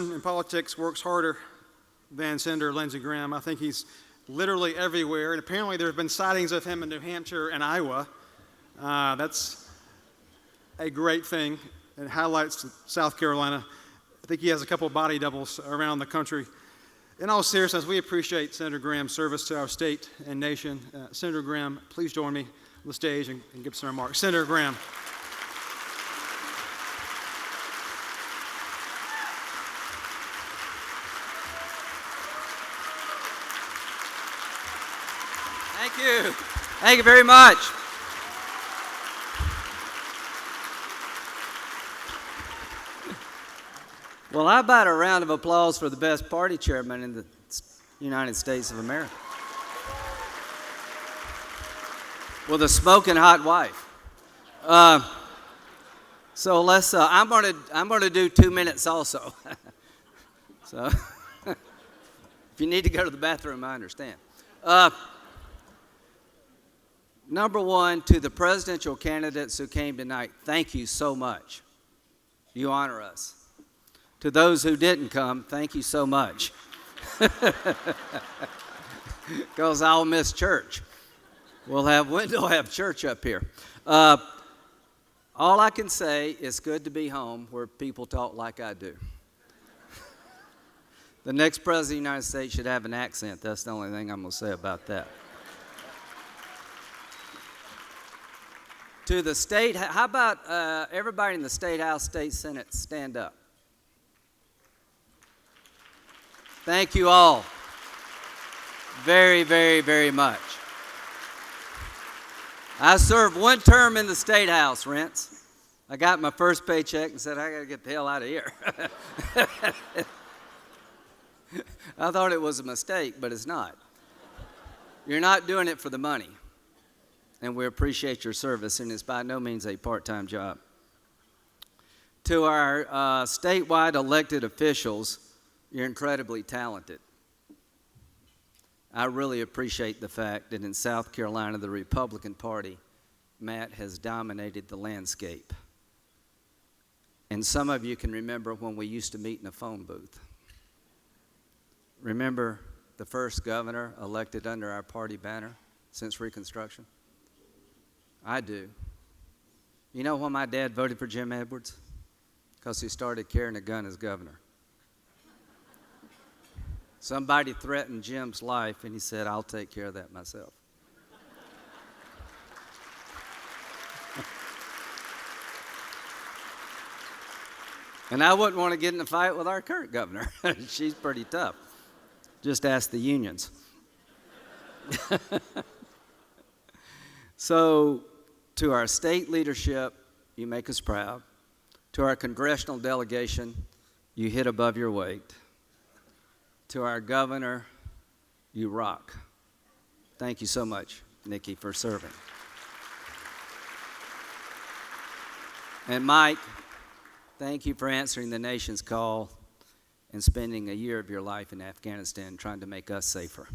in politics works harder than Senator Lindsey Graham. I think he's literally everywhere, and apparently there have been sightings of him in New Hampshire and Iowa. That's a great thing. It highlights South Carolina. I think he has a couple of body doubles around the country. In all seriousness, we appreciate Senator Graham's service to our state and nation. Senator Graham, please join me on the stage and give some remarks. Senator Graham. Thank you. Thank you very much. Well, how about a round of applause for the best party chairman in the United States of America? With a smoking hot wife. So let's. I'm going to do 2 minutes also. So if you need to go to the bathroom, I understand. Number one, to the presidential candidates who came tonight, thank you so much. You honor us. To those who didn't come, thank you so much. Because I'll miss church. We'll have church up here. All I can say is good to be home where people talk like I do. The next president of the United States should have an accent. That's the only thing I'm going to say about that. To the state, how about everybody in the State House, State Senate, stand up. Thank you all very, very, very much. I served one term in the State House, Rents. I got my first paycheck and said, I got to get the hell out of here. I thought it was a mistake, but it's not. You're not doing it for the money. And we appreciate your service, and it's by no means a part-time job. To our statewide elected officials, you're incredibly talented. I really appreciate the fact that in South Carolina, the Republican Party, Matt, has dominated the landscape. And some of you can remember when we used to meet in a phone booth. Remember the first governor elected under our party banner since Reconstruction? I do. You know why my dad voted for Jim Edwards? Because he started carrying a gun as governor. Somebody threatened Jim's life, and he said, I'll take care of that myself. And I wouldn't want to get in a fight with our current governor. She's pretty tough. Just ask the unions. So, to our state leadership, you make us proud. To our congressional delegation, you hit above your weight. To our governor, you rock. Thank you so much, Nikki, for serving. And Mike, thank you for answering the nation's call and spending a year of your life in Afghanistan trying to make us safer.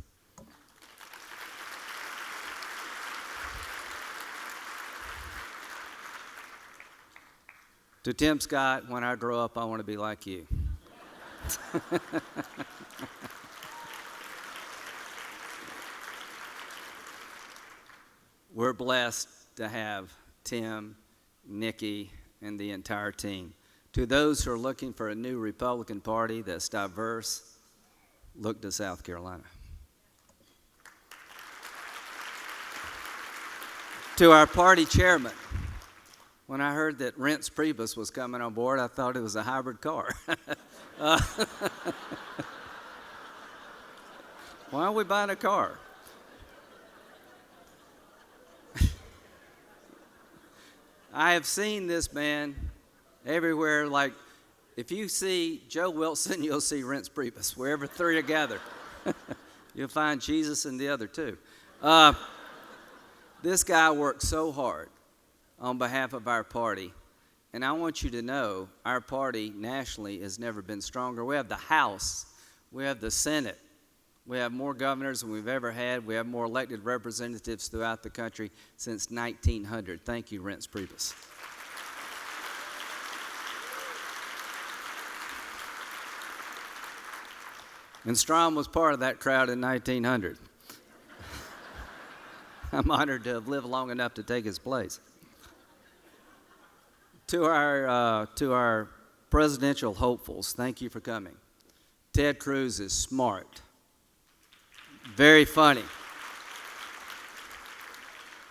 To Tim Scott, when I grow up, I want to be like you. We're blessed to have Tim, Nikki, and the entire team. To those who are looking for a new Republican Party that's diverse, look to South Carolina. To our party chairman, when I heard that Rents Priebus was coming on board, I thought it was a hybrid car. Why are we buying a car? I have seen this man everywhere. Like, if you see Joe Wilson, you'll see Rents Priebus. Wherever three are gathered, you'll find Jesus and the other two. This guy worked so hard on behalf of our party. And I want you to know our party nationally has never been stronger. We have the House. We have the Senate. We have more governors than we've ever had. We have more elected representatives throughout the country since 1900. Thank you, Rents Priebus. And Strom was part of that crowd in 1900. I'm honored to have lived long enough to take his place. To our presidential hopefuls, thank you for coming. Ted Cruz is smart, very funny,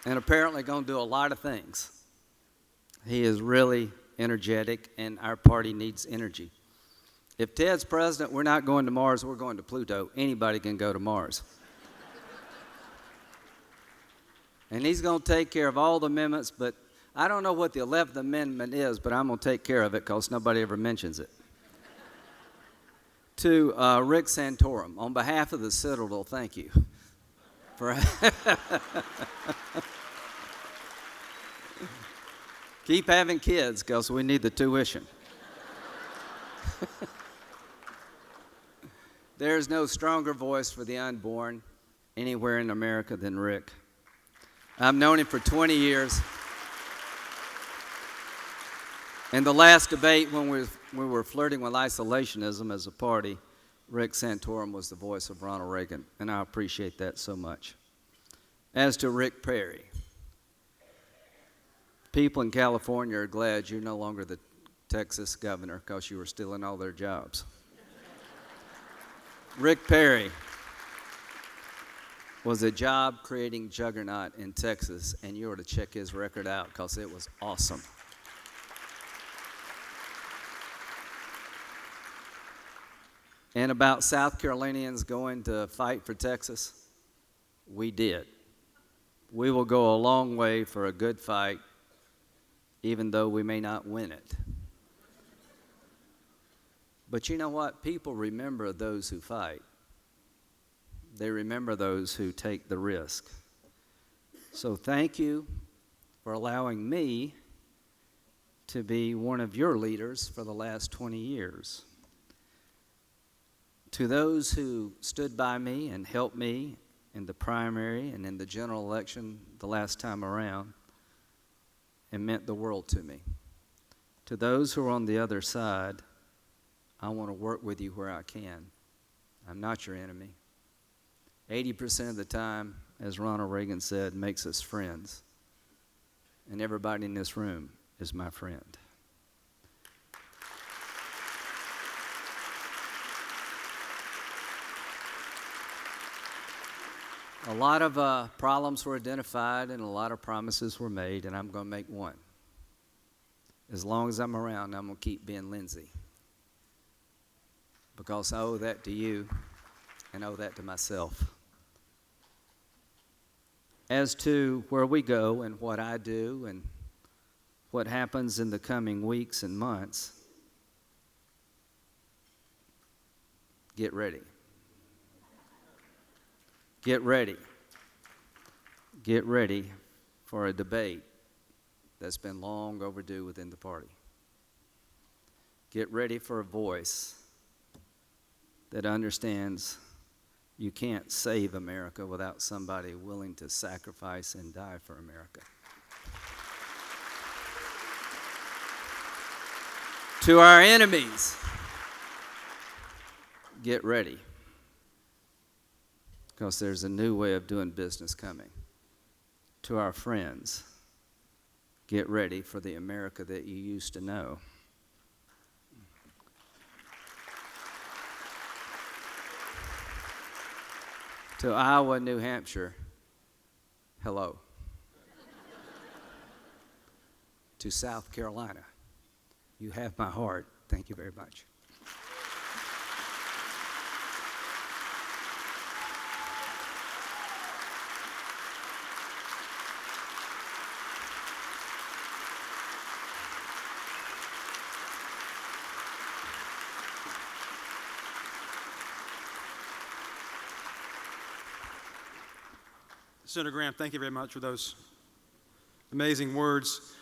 and apparently going to do a lot of things. He is really energetic, and our party needs energy. If Ted's president, we're not going to Mars, we're going to Pluto. Anybody can go to Mars. And he's going to take care of all the amendments, but I don't know what the 11th Amendment is, but I'm going to take care of it because nobody ever mentions it. To Rick Santorum, on behalf of the Citadel, thank you. Keep having kids because we need the tuition. There's no stronger voice for the unborn anywhere in America than Rick. I've known him for 20 years. In the last debate, when we were flirting with isolationism as a party, Rick Santorum was the voice of Ronald Reagan, and I appreciate that so much. As to Rick Perry, people in California are glad you're no longer the Texas governor because you were stealing all their jobs. Rick Perry was a job-creating juggernaut in Texas, and you ought to check his record out because it was awesome. And about South Carolinians going to fight for Texas, we did. We will go a long way for a good fight, even though we may not win it. But you know what? People remember those who fight. They remember those who take the risk. So thank you for allowing me to be one of your leaders for the last 20 years. To those who stood by me and helped me in the primary and in the general election the last time around, it meant the world to me. To those who are on the other side, I want to work with you where I can. I'm not your enemy. 80% of the time, as Ronald Reagan said, makes us friends. And everybody in this room is my friend. A lot of problems were identified and a lot of promises were made, and I'm going to make one. As long as I'm around, I'm going to keep being Lindsey. Because I owe that to you and owe that to myself. As to where we go and what I do and what happens in the coming weeks and months, get ready. Get ready. Get ready for a debate that's been long overdue within the party. Get ready for a voice that understands you can't save America without somebody willing to sacrifice and die for America. To our enemies, get ready. Because there's a new way of doing business coming. To our friends, get ready for the America that you used to know. To Iowa, New Hampshire, hello. To South Carolina, you have my heart. Thank you very much. Senator Graham, thank you very much for those amazing words.